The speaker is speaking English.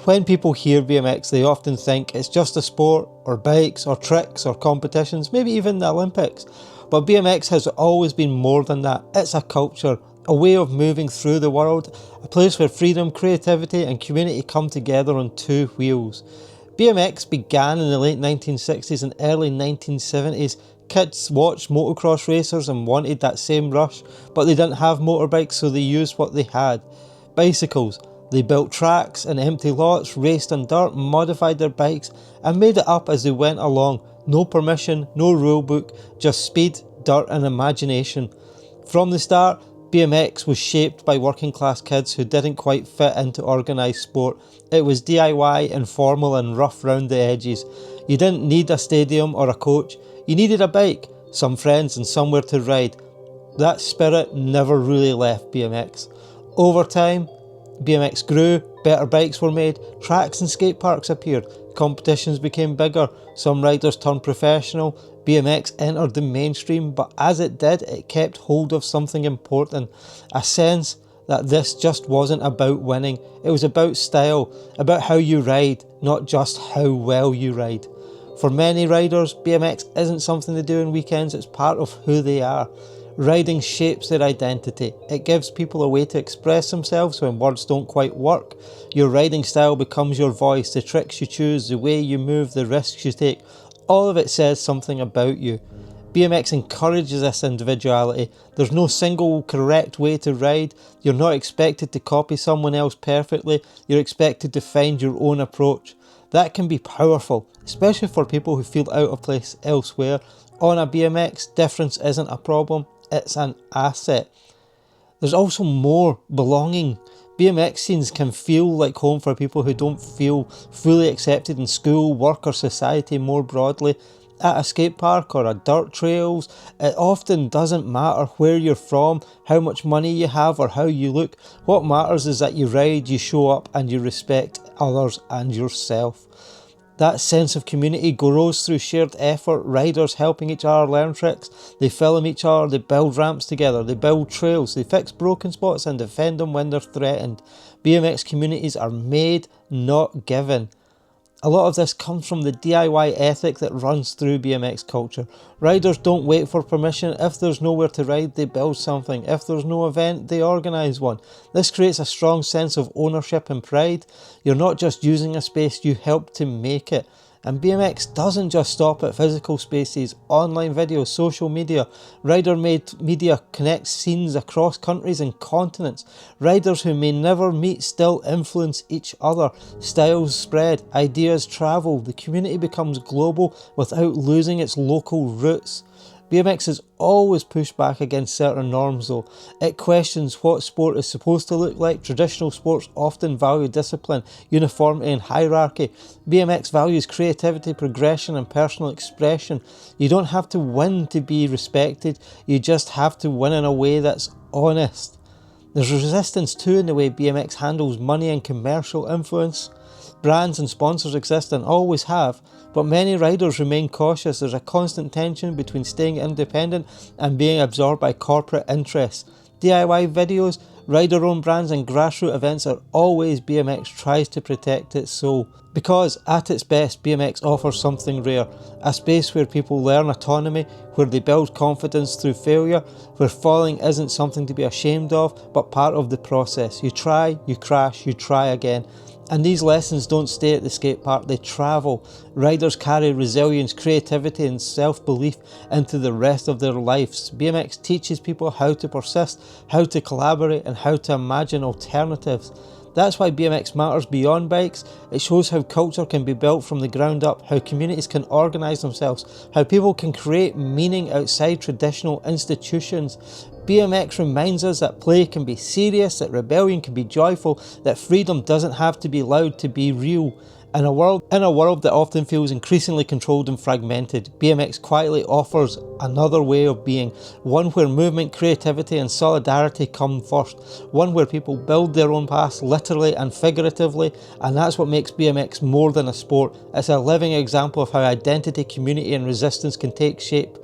When people hear BMX, they often think it's just a sport, or bikes, or tricks, or competitions, maybe even the Olympics. But BMX has always been more than that. It's a culture, a way of moving through the world, a place where freedom, creativity, and community come together on two wheels. BMX began in the late 1960s and early 1970s. Kids watched motocross racers and wanted that same rush, but they didn't have motorbikes, so they used what they had. Bicycles. They built tracks and empty lots, raced on dirt, modified their bikes, and made it up as they went along. No permission, no rule book, just speed, dirt and imagination. From the start, BMX was shaped by working class kids who didn't quite fit into organised sport. It was DIY, informal and rough round the edges. You didn't need a stadium or a coach. You needed a bike, some friends and somewhere to ride. That spirit never really left BMX. Over time, BMX grew, better bikes were made, tracks and skate parks appeared, competitions became bigger, some riders turned professional, BMX entered the mainstream, but as it did, it kept hold of something important, a sense that this just wasn't about winning, it was about style, about how you ride, not just how well you ride. For many riders, BMX isn't something they do on weekends, it's part of who they are. Riding shapes their identity. It gives people a way to express themselves when words don't quite work. Your riding style becomes your voice, the tricks you choose, the way you move, the risks you take. All of it says something about you. BMX encourages this individuality. There's no single correct way to ride. You're not expected to copy someone else perfectly. You're expected to find your own approach. That can be powerful, especially for people who feel out of place elsewhere. On a BMX, difference isn't a problem. It's an asset. There's also more belonging. BMX scenes can feel like home for people who don't feel fully accepted in school, work or society more broadly. At a skate park or a dirt trails, it often doesn't matter where you're from, how much money you have or how you look. What matters is that you ride, you show up and you respect others and yourself. That sense of community grows through shared effort, riders helping each other learn tricks, they film each other, they build ramps together, they build trails, they fix broken spots and defend them when they're threatened. BMX communities are made, not given. A lot of this comes from the DIY ethic that runs through BMX culture. Riders don't wait for permission. If there's nowhere to ride, they build something. If there's no event, they organise one. This creates a strong sense of ownership and pride. You're not just using a space, you help to make it. And BMX doesn't just stop at physical spaces, online videos, social media. Rider-made media connects scenes across countries and continents. Riders who may never meet still influence each other. Styles spread, ideas travel, the community becomes global without losing its local roots. BMX has always pushed back against certain norms though. It questions what sport is supposed to look like. Traditional sports often value discipline, uniformity and hierarchy. BMX values creativity, progression and personal expression. You don't have to win to be respected, you just have to win in a way that's honest. There's resistance too in the way BMX handles money and commercial influence. Brands and sponsors exist and always have, but many riders remain cautious. There's a constant tension between staying independent and being absorbed by corporate interests. DIY videos, rider-owned brands and grassroots events are always BMX tries to protect its soul. Because at its best, BMX offers something rare, a space where people learn autonomy, where they build confidence through failure, where falling isn't something to be ashamed of, but part of the process. You try, you crash, you try again. And these lessons don't stay at the skate park, they travel. Riders carry resilience, creativity and self-belief into the rest of their lives. BMX teaches people how to persist, how to collaborate and how to imagine alternatives. That's why BMX matters beyond bikes. It shows how culture can be built from the ground up, how communities can organise themselves, how people can create meaning outside traditional institutions. BMX reminds us that play can be serious, that rebellion can be joyful, that freedom doesn't have to be loud to be real. In a world that often feels increasingly controlled and fragmented, BMX quietly offers another way of being, one where movement, creativity and solidarity come first, one where people build their own paths literally and figuratively, and that's what makes BMX more than a sport. It's a living example of how identity, community and resistance can take shape